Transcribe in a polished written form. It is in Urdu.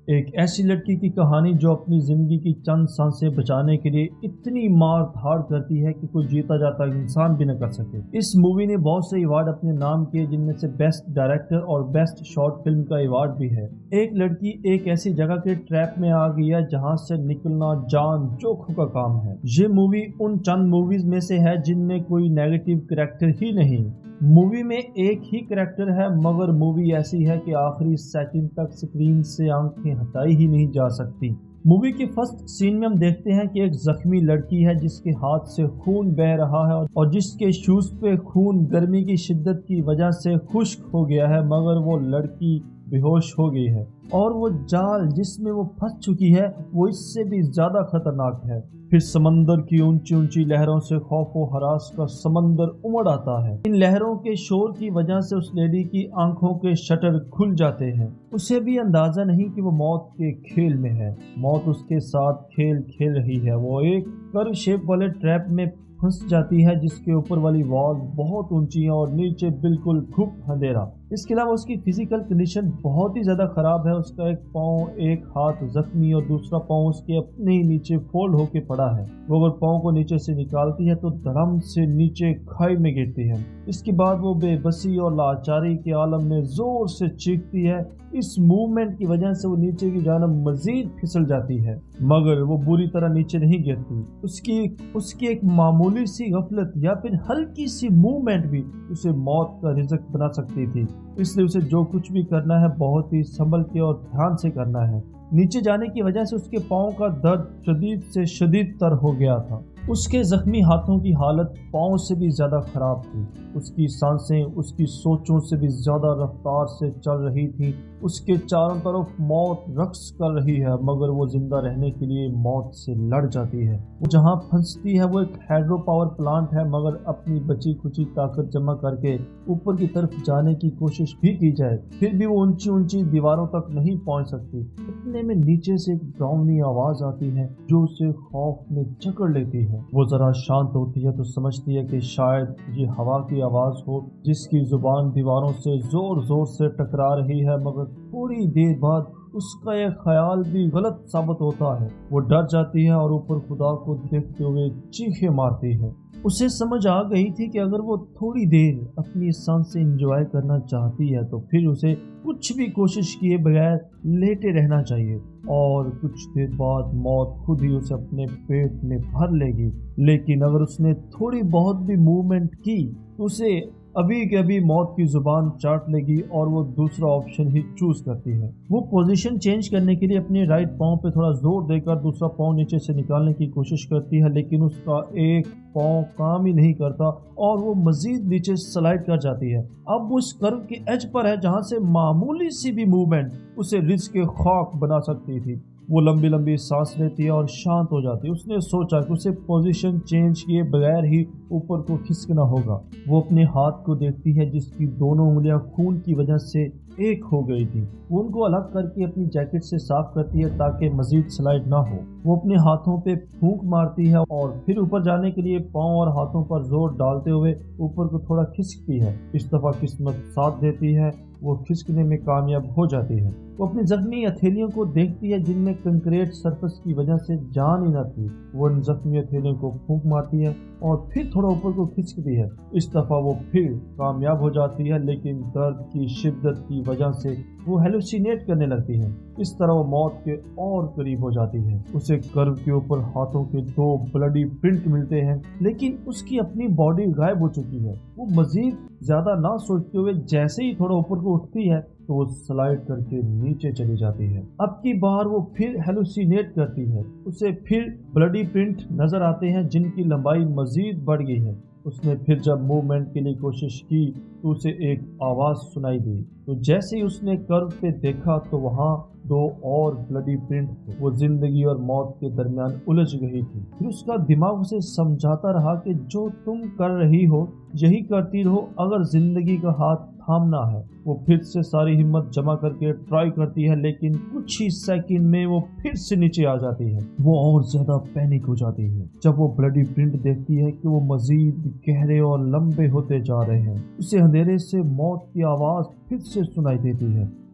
ایک ایسی لڑکی کی کہانی جو اپنی زندگی کی چند سانسیں بچانے کے لیے اتنی مار دھاڑ کرتی ہے کہ کوئی جیتا جاتا انسان بھی نہ کر سکے۔ اس مووی نے بہت سے ایوارڈ اپنے نام کیے، جن میں سے بیسٹ ڈائریکٹر اور بیسٹ شارٹ فلم کا ایوارڈ بھی ہے۔ ایک لڑکی ایک ایسی جگہ کے ٹریپ میں آ گئی ہے جہاں سے نکلنا جان جوکھوں کا کام ہے۔ یہ مووی ان چند موویز میں سے ہے جن میں کوئی نیگیٹو کریکٹر ہی نہیں۔ مووی میں ایک ہی کریکٹر ہے، مگر مووی ایسی ہے کہ آخری سیکنڈ تک سکرین سے آنکھیں ہٹائی ہی نہیں جا سکتی۔ مووی کے فرسٹ سین میں ہم دیکھتے ہیں کہ ایک زخمی لڑکی ہے جس کے ہاتھ سے خون بہہ رہا ہے اور جس کے شوز پہ خون گرمی کی شدت کی وجہ سے خشک ہو گیا ہے، مگر وہ لڑکی بے ہوش ہو گئی ہے اور وہ جال جس میں وہ پھنس چکی ہے وہ اس سے بھی زیادہ خطرناک ہے۔ پھر سمندر کی اونچی اونچی لہروں سے خوف و ہراس کا سمندر امڑ آتا ہے۔ ان لہروں کے شور کی وجہ سے اس لیڈی کی آنکھوں کے شٹر کھل جاتے ہیں۔ اسے بھی اندازہ نہیں کہ وہ موت کے کھیل میں ہے۔ موت اس کے ساتھ کھیل کھیل رہی ہے۔ وہ ایک کرو شیپ والے ٹریپ میں پھنس جاتی ہے جس کے اوپر والی وال بہت اونچی ہے اور نیچے بالکل گھپ اندھیرا۔ اس کے علاوہ اس کی فزیکل کنڈیشن بہت ہی زیادہ خراب ہے۔ اس کا ایک پاؤں ایک ہاتھ زخمی اور دوسرا پاؤں اس کے اپنے ہی نیچے فولڈ ہو کے پڑا ہے۔ وہ اگر پاؤں کو نیچے سے نکالتی ہے تو دھڑم سے نیچے کھائی میں گرتی ہے۔ اس کے بعد وہ بے بسی اور لاچاری کے عالم میں زور سے چیختی ہے۔ اس موومنٹ کی وجہ سے وہ نیچے کی جانب مزید پھسل جاتی ہے، مگر وہ بری طرح نیچے نہیں گرتی۔ اس کی ایک معمولی سی غفلت یا پھر ہلکی سی موومنٹ بھی اسے موت کا رزق بنا سکتی تھی، اس لیے اسے جو کچھ بھی کرنا ہے بہت ہی سنبھل کے اور دھیان سے کرنا ہے۔ نیچے جانے کی وجہ سے اس کے پاؤں کا درد شدید سے شدید تر ہو گیا تھا۔ اس کے زخمی ہاتھوں کی حالت پاؤں سے بھی زیادہ خراب تھی۔ اس کی سانسیں اس کی سوچوں سے بھی زیادہ رفتار سے چل رہی تھی۔ اس کے چاروں طرف موت رقص کر رہی ہے، مگر وہ زندہ رہنے کے لیے موت سے لڑ جاتی ہے۔ وہ جہاں پھنستی ہے وہ ایک ہائیڈرو پاور پلانٹ ہے، مگر اپنی بچی کچی طاقت جمع کر کے اوپر کی طرف جانے کی کوشش بھی کی جائے پھر بھی وہ اونچی اونچی دیواروں تک نہیں پہنچ سکتی۔ اتنے میں نیچے سے ایک ڈراؤنی آواز آتی ہے جو اسے خوف میں جکڑ لیتی ہے۔ وہ ذرا شانت ہوتی ہے تو سمجھتی ہے کہ شاید یہ ہوا کی آواز ہو جس کی زبان دیواروں سے زور زور سے ٹکرا رہی ہے، مگر تھوڑی دیر بعد اس کا یہ خیال بھی غلط ثابت ہوتا ہے۔ وہ ڈر جاتی ہے اور اوپر خدا کو دیکھتے ہوئے چیخیں مارتی ہے۔ اسے سمجھ آ گئی تھی کہ اگر وہ تھوڑی دیر اپنی سانسیں انجوائے کرنا چاہتی ہے تو پھر اسے کچھ بھی کوشش کیے بغیر لیٹے رہنا چاہیے، اور کچھ دیر بعد موت خود ہی اسے اپنے پیٹ میں بھر لے گی۔ لیکن اگر اس نے تھوڑی بہت بھی موومنٹ کی تو اسے ابھی کے ابھی موت کی زبان چاٹ لے گی اور وہ دوسرا آپشن ہی چوز کرتی ہے۔ وہ پوزیشن چینج کرنے کے لیے اپنے رائٹ پاؤں پہ تھوڑا زور دے کر دوسرا پاؤں نیچے سے نکالنے کی کوشش کرتی ہے، لیکن اس کا ایک پاؤں کام ہی نہیں کرتا اور وہ مزید نیچے سلائڈ کر جاتی ہے۔ اب وہ اس کرو کے ایج پر ہے جہاں سے معمولی سی بھی موومنٹ اسے رزق کے خاک بنا سکتی تھی۔ وہ لمبی لمبی سانس لیتی ہے اور شانت ہو جاتی ہے۔ اس نے سوچا کہ اسے پوزیشن چینج کیے بغیر ہی اوپر کو کھسکنا ہوگا۔ وہ اپنے ہاتھ کو دیکھتی ہے جس کی دونوں انگلیاں خون کی وجہ سے ایک ہو گئی تھی۔ وہ ان کو الگ کر کے اپنی جیکٹ سے صاف کرتی ہے تاکہ مزید سلائڈ نہ ہو۔ وہ اپنے ہاتھوں پہ پھونک مارتی ہے اور پھر اوپر جانے کے لیے پاؤں اور ہاتھوں پر زور ڈالتے ہوئے اوپر کو تھوڑا کھسکتی ہے۔ اس دفعہ قسمت ساتھ دیتی ہے، وہ کھسکنے میں کامیاب ہو جاتی ہے۔ وہ اپنی زخمی ہتھیلیوں کو دیکھتی ہے جن میں کنکریٹ سرفس کی وجہ سے جان ہی نہ تھی۔ وہ ان زخمی ہتھیلیوں کو پھونک مارتی ہے اور پھر تھوڑا اوپر کو کھسکتی ہے۔ اس دفعہ وہ پھر کامیاب ہو جاتی ہے، لیکن درد کی شدت کی وجہ سے وہ ہیلوسینیٹ کرنے لگتی ہے۔ اس طرح وہ موت کے اور قریب ہو جاتی ہے۔ اسے کرو کے اوپر ہاتھوں کے 2 بلڈی پرنٹ ملتے ہیں، لیکن اس کی اپنی باڈی غائب ہو چکی ہے۔ وہ مزید زیادہ نہ سوچتے ہوئے جیسے ہی تھوڑا اوپر کو اٹھتی ہے تو وہ سلائڈ کر کے نیچے چلی جاتی ہے۔ اب کی بار وہ پھر ہیلوسینیٹ کرتی ہے۔ اسے پھر بلڈی پرنٹ نظر آتے ہیں جن کی لمبائی مزید بڑھ گئی ہے۔ اس نے پھر جب موومنٹ کے لیے کوشش کی تو اسے ایک آواز سنائی دی، تو جیسے ہی اس نے کرو پہ دیکھا تو وہاں 2 اور بلڈی پرنٹ تھے۔ وہ زندگی اور موت کے درمیان الجھ گئی تھی۔ پھر اس کا دماغ اسے سمجھاتا رہا کہ جو تم کر رہی ہو یہی کرتی رہو اگر زندگی کا ہاتھ تھامنا ہے۔ وہ پھر سے ساری ہمت جمع کر کے ٹرائی کرتی ہے، لیکن کچھ ہی سیکنڈ میں وہ پھر سے نیچے آ جاتی ہے۔ وہ اور زیادہ پینک ہو جاتی ہے جب وہ بلڈی پرنٹ دیکھتی ہے کہ وہ مزید گہرے اور لمبے ہوتے جا رہے ہیں۔ اسے اندھیرے سے موت کی آواز پھر سے سنائی دیتی ہے۔